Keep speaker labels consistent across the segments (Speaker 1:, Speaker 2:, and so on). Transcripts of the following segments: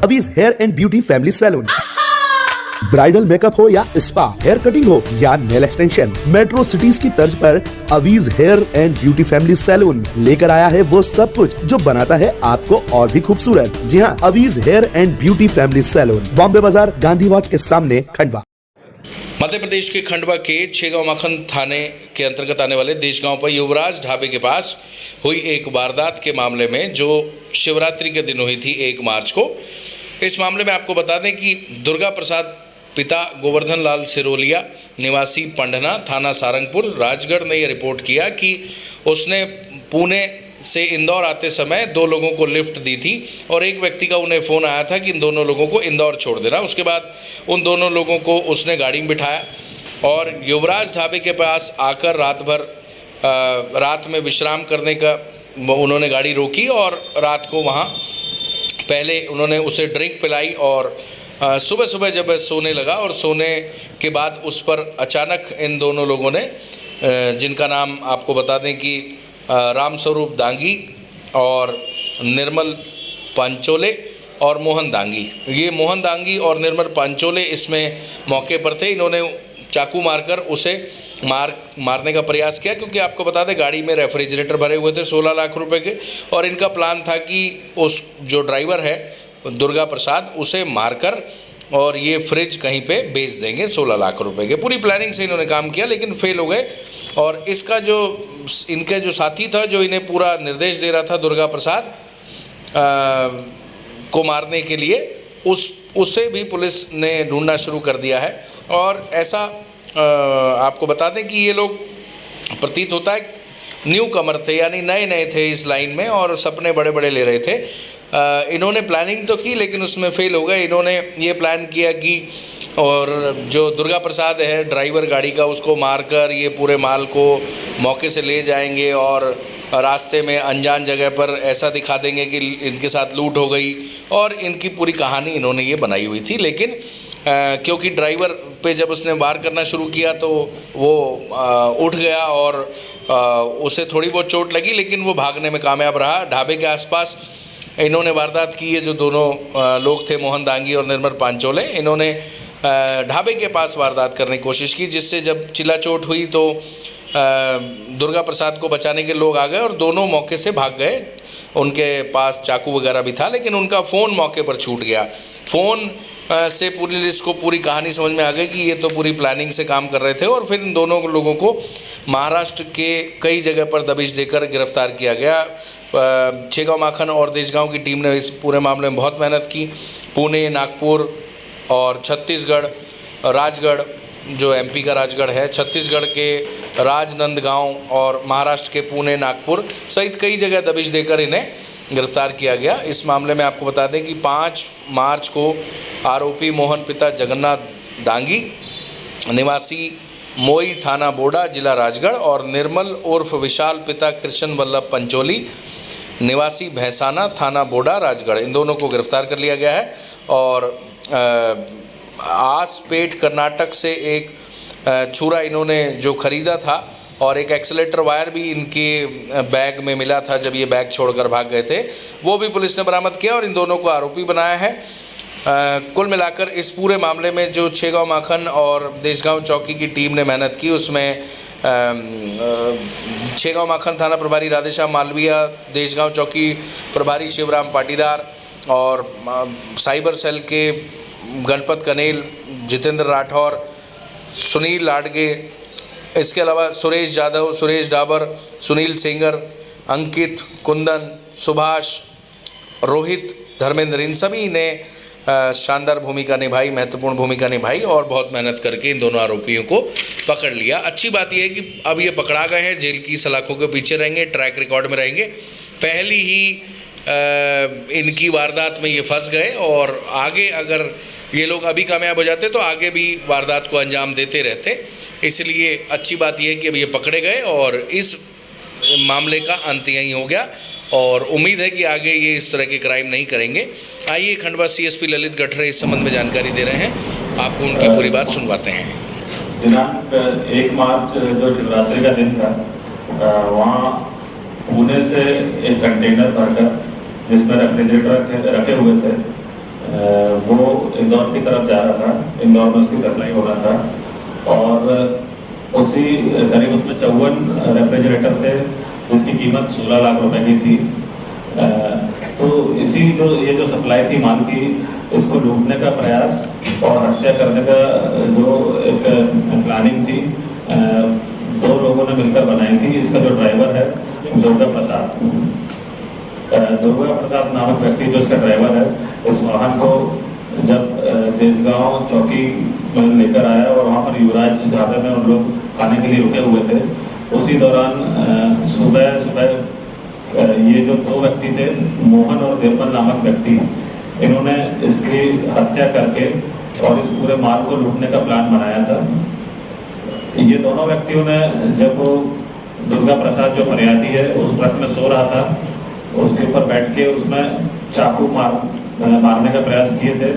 Speaker 1: अवीज hair and beauty family salon. Bridal makeup हो या spa, hair cutting हो या नेल एक्सटेंशन, मेट्रो सिटीज की तर्ज पर अवीज hair and beauty family salon लेकर आया है वो सब कुछ जो बनाता है आपको और भी खूबसूरत। जी हाँ, अवीज hair and beauty family salon, Bombay Bazaar, Gandhi watch के सामने, खंडवा।
Speaker 2: मध्य प्रदेश के खंडवा के छेगांव माखन थाने के अंतर्गत आने वाले देशगांव पर युवराज ढाबे के पास हुई एक वारदात के मामले में, जो शिवरात्रि के दिन हुई थी 1 मार्च को। इस मामले में आपको बता दें कि दुर्गा प्रसाद पिता गोवर्धन लाल सिरोलिया निवासी पंडना थाना सारंगपुर राजगढ़ ने यह रिपोर्ट किया कि उसने पुणे से इंदौर आते समय 2 लोगों को लिफ्ट दी थी और एक व्यक्ति का उन्हें फ़ोन आया था कि इन दोनों लोगों को इंदौर छोड़ देना। उसके बाद उन दोनों लोगों को उसने गाड़ी में बिठाया और युवराज ढाबे के पास आकर रात में विश्राम करने का उन्होंने गाड़ी रोकी और रात को वहाँ पहले उन्होंने उसे ड्रिंक पिलाई और सुबह सुबह जब सोने लगा और सोने के बाद उस पर अचानक इन दोनों लोगों ने, जिनका नाम आपको बता दें कि रामस्वरूप दांगी और निर्मल पांचोले और मोहन दांगी, ये मोहन दांगी और निर्मल पांचोले इसमें मौके पर थे। इन्होंने चाकू मारकर उसे मारने का प्रयास किया, क्योंकि आपको बता दें गाड़ी में रेफ्रिजरेटर भरे हुए थे 16 लाख रुपए के और इनका प्लान था कि उस जो ड्राइवर है दुर्गा प्रसाद उसे मारकर और ये फ्रिज कहीं पे बेच देंगे 16 लाख रुपए के। पूरी प्लानिंग से इन्होंने काम किया लेकिन फेल हो गए और इसका जो इनके जो साथी था, जो इन्हें पूरा निर्देश दे रहा था दुर्गा प्रसाद को मारने के लिए, उसे भी पुलिस ने ढूंढना शुरू कर दिया है। और ऐसा आपको बता दें कि ये लोग प्रतीत होता है न्यू कमर थे, यानी नए थे इस लाइन में और सपने बड़े बड़े ले रहे थे। इन्होंने प्लानिंग तो की लेकिन उसमें फेल हो गए। इन्होंने ये प्लान किया कि और जो दुर्गा प्रसाद है ड्राइवर गाड़ी का, उसको मारकर ये पूरे माल को मौके से ले जाएंगे और रास्ते में अनजान जगह पर ऐसा दिखा देंगे कि इनके साथ लूट हो गई और इनकी पूरी कहानी इन्होंने ये बनाई हुई थी। लेकिन क्योंकि ड्राइवर पे जब उसने वार करना शुरू किया तो वो उठ गया और उसे थोड़ी बहुत चोट लगी, लेकिन वो भागने में कामयाब रहा। ढाबे के आसपास इन्होंने वारदात की है। जो दोनों लोग थे मोहन दांगी और निर्मल पांचोले, इन्होंने ढाबे के पास वारदात करने की कोशिश की, जिससे जब चिल्ला चोट हुई तो दुर्गा प्रसाद को बचाने के लोग आ गए और दोनों मौके से भाग गए। उनके पास चाकू वगैरह भी था लेकिन उनका फ़ोन मौके पर छूट गया। फ़ोन से पुलिस को पूरी कहानी समझ में आ गई कि ये तो पूरी प्लानिंग से काम कर रहे थे और फिर इन दोनों लोगों को महाराष्ट्र के कई जगह पर दबिश देकर गिरफ्तार किया गया। छेगांव माखन और देशगांव की टीम ने इस पूरे मामले में बहुत मेहनत की। पुणे, नागपुर और छत्तीसगढ़, राजगढ़ जो एमपी का राजगढ़ है, छत्तीसगढ़ के राजनंदगांव और महाराष्ट्र के पुणे, नागपुर सहित कई जगह दबिश देकर इन्हें गिरफ्तार किया गया। इस मामले में आपको बता दें कि 5 मार्च को आरोपी मोहन पिता जगन्नाथ दांगी निवासी मोई थाना बोडा जिला राजगढ़ और निर्मल उर्फ विशाल पिता कृष्ण वल्लभ पंचोली निवासी भैंसाना थाना बोडा राजगढ़, इन दोनों को गिरफ्तार कर लिया गया है। और आसपेट कर्नाटक से एक छुरा इन्होंने जो ख़रीदा था और एक एक्सीलेटर वायर भी इनके बैग में मिला था जब ये बैग छोड़कर भाग गए थे, वो भी पुलिस ने बरामद किया और इन दोनों को आरोपी बनाया है। कुल मिलाकर इस पूरे मामले में जो छेगांव माखन और देशगांव चौकी की टीम ने मेहनत की, उसमें छेगांव माखन थाना प्रभारी राधेश्याम मालविया, देशगांव चौकी प्रभारी शिवराम पाटीदार और साइबर सेल के गणपत कनेल, जितेंद्र राठौर, सुनील लाडगे, इसके अलावा सुरेश जाधव, सुरेश डाबर, सुनील सेंगर, अंकित, कुंदन, सुभाष, रोहित, धर्मेंद्र, इन सभी ने शानदार भूमिका निभाई, महत्वपूर्ण भूमिका निभाई और बहुत मेहनत करके इन दोनों आरोपियों को पकड़ लिया। अच्छी बात यह है कि अब ये पकड़ा गए हैं, जेल की सलाखों के पीछे रहेंगे, ट्रैक रिकॉर्ड में रहेंगे। पहली ही इनकी वारदात में ये फंस गए और आगे अगर ये लोग अभी कामयाब हो जाते तो आगे भी वारदात को अंजाम देते रहते। इसलिए अच्छी बात यह है कि अब ये पकड़े गए और इस मामले का अंत यहीं हो गया और उम्मीद है कि आगे ये इस तरह के क्राइम नहीं करेंगे। आइए खंडवा सीएसपी ललित गठरे इस संबंध में जानकारी दे रहे हैं, आपको उनकी पूरी बात सुनवाते हैं।
Speaker 3: दिनांक 1 मार्च जो शिवरात्रि का दिन था, वहाँ पुणे से एक कंटेनर भरकर जिसमें रेफ्रिजरेटर रखे हुए थे वो इंदौर की तरफ जा रहा था, इंदौर में उसकी सप्लाई होना था और उसी करीब उसमें 54 रेफ्रिजरेटर थे जिसकी कीमत 16 लाख रुपए की थी। तो ये जो सप्लाई थी माल की, इसको लूटने का प्रयास और हत्या करने का जो एक प्लानिंग थी, दो लोगों ने मिलकर बनाई थी। इसका जो ड्राइवर है दुर्गा प्रसाद नामक व्यक्ति जो इसका ड्राइवर है, इस वाहन को जब देसगांव चौकी में लेकर आया और वहाँ पर युवराज ढाबे में उन लोग खाने के लिए रुके हुए थे, उसी दौरान सुबह ये जो दो व्यक्ति थे, मोहन और निर्मल नामक व्यक्ति, इन्होंने इसकी हत्या करके और इस पूरे माल को लूटने का प्लान बनाया था। ये दोनों व्यक्तियों ने, जब वो दुर्गा प्रसाद जो फरियादी है उस ट्रक में सो रहा था, उसके ऊपर बैठ के उसमें चाकू मारने का प्रयास किए थे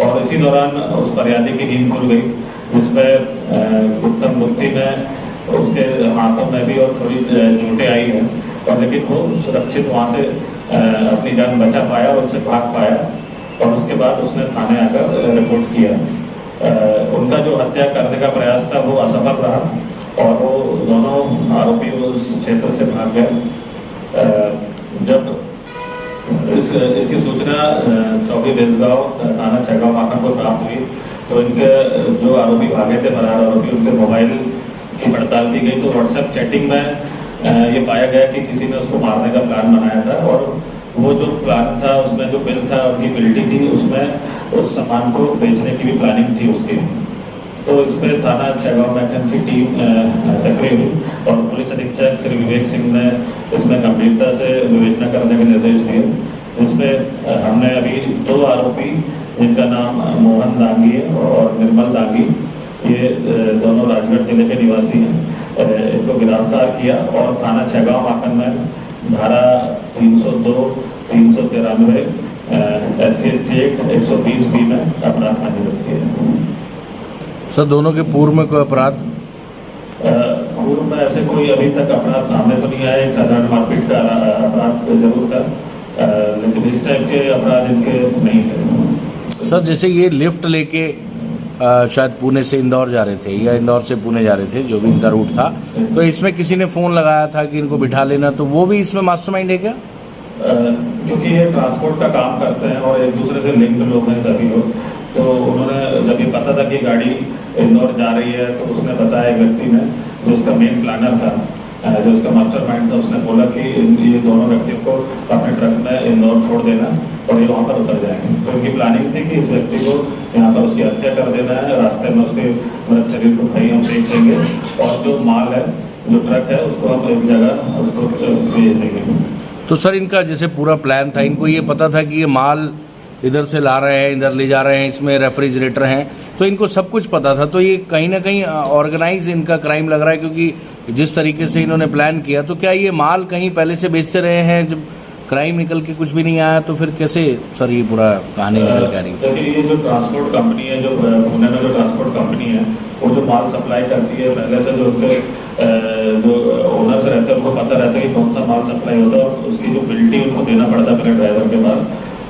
Speaker 3: और इसी दौरान उस फरियादी की नींद खुल गई, जिसमें गुप्तम गुप्ती में उसके हाथों में भी और थोड़ी चोटें आई हैं, और लेकिन वो सुरक्षित वहाँ से अपनी जान बचा पाया और उससे भाग पाया और उसके बाद उसने थाने आकर रिपोर्ट किया। उनका जो हत्या करने का प्रयास था वो असफल रहा और वो दोनों आरोपी उस क्षेत्र से भाग गए। जब इसकी सूचना चौकी देसगांव थाना छैगांव माखन को प्राप्त हुई तो इनके जो आरोपी भागे थे, फरार आरोपी, उनके मोबाइल की पड़ताल की गई तो व्हाट्सएप चैटिंग में ये पाया गया कि किसी ने उसको मारने का प्लान बनाया था और वो जो प्लान था उसमें जो बिल था, उनकी बिल्टी थी, उसमें उस सामान को बेचने की भी प्लानिंग थी उसकी। तो इसमें थाना छैगांव मैखन की टीम सक्रिय हुई और पुलिस अधीक्षक श्री विवेक सिंह ने इसमें गंभीरता से विवेचना करने के निर्देश दिए। इसमें हमने अभी दो आरोपी, जिनका नाम मोहन दांगी और निर्मल दांगी, ये दोनों राजगढ़ जिले के निवासी हैं, इनको गिरफ्तार किया और थाना छैगांव माखन में धारा 302, 393 SC/ST एक्ट 120B में अपराध पंजीबद्ध किया।
Speaker 2: सर, दोनों के पूर्व में कोई अपराध?
Speaker 3: पूर्व में ऐसे कोई अभी तक अपराध सामने तो नहीं आया। एक साधारण मारपीट का अपराध जरूर था, लेकिन इस टाइप के अपराध इनके नहीं थे।
Speaker 2: सर, जैसे ये लिफ्ट लेके शायद पुणे से इंदौर जा रहे थे या इंदौर से पुणे जा रहे थे, जो भी इनका रूट था, तो इसमें किसी ने फोन लगाया था कि इनको बिठा लेना, तो वो भी इसमें मास्टरमाइंड है क्या?
Speaker 3: क्योंकि ये ट्रांसपोर्ट का काम करते हैं और एक दूसरे से लिंक्ड लोग हैं सभी लोग, तो उन्होंने जब ये पता था कि गाड़ी इंदौर जा रही है तो उसने बताया, एक व्यक्ति ने जो उसका मेन प्लानर था, जो उसका मास्टरमाइंड था, उसने बोला कि ये दोनों व्यक्तियों को अपने ट्रक में इंदौर छोड़ देना और ये वहाँ पर उतर जाएंगे। तो इनकी प्लानिंग थी कि इस व्यक्ति को यहाँ पर उसकी हत्या कर देना है, रास्ते में उसके मृत शरीर को कहीं हम फेंक देंगे और जो माल है, जो ट्रक है, उसको हम एक जगह उसको भेज देंगे।
Speaker 2: तो सर, इनका जैसे पूरा प्लान था, इनको ये पता था कि ये माल इधर से ला रहे हैं, इधर ले जा रहे हैं, इसमें रेफ्रिजरेटर हैं, तो इनको सब कुछ पता था। तो ये कहीं ना कहीं ऑर्गेनाइज इनका क्राइम लग रहा है, क्योंकि जिस तरीके से इन्होंने प्लान किया, तो क्या ये माल कहीं पहले से बेचते रहे हैं? जब क्राइम निकल के कुछ भी नहीं आया तो फिर कैसे सर ये पूरा कहानी निकल के आ रही है?
Speaker 3: देखिए, ये जो ट्रांसपोर्ट कंपनी है, जो पुणे में जो ट्रांसपोर्ट कंपनी है, वो जो माल सप्लाई करती है, पहले से जो उनके जो ओनर्स रहते हैं उनको पता रहता है कि कौन सा माल सप्लाई होता है और उसकी जो बिल्टी उनको देना पड़ता है पहले ड्राइवर के पास।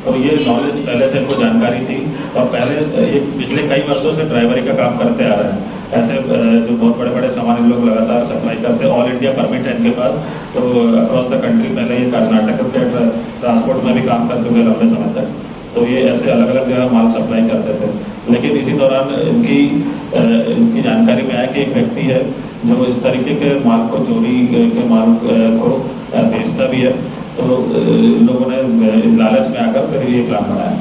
Speaker 3: तो ये नॉलेज पहले से इनको जानकारी थी और पहले ये पिछले कई वर्षों से ड्राइवरी का काम करते आ रहे हैं। ऐसे जो बहुत बड़े बड़े सामान इन लोग लगातार सप्लाई करते हैं, ऑल इंडिया परमिट है इनके पास, तो अक्रॉस द कंट्री पहले ये कर्नाटक के ट्रांसपोर्ट में भी काम कर चुके लंबे समय तक। तो ये ऐसे अलग अलग जगह माल सप्लाई करते थे, लेकिन इसी दौरान इनकी जानकारी में आया कि एक व्यक्ति है जो इस तरीके के माल को, चोरी के माल को बेचता भी है। तो लोगों ने लालच में आकर फिर ये प्लान बनाया।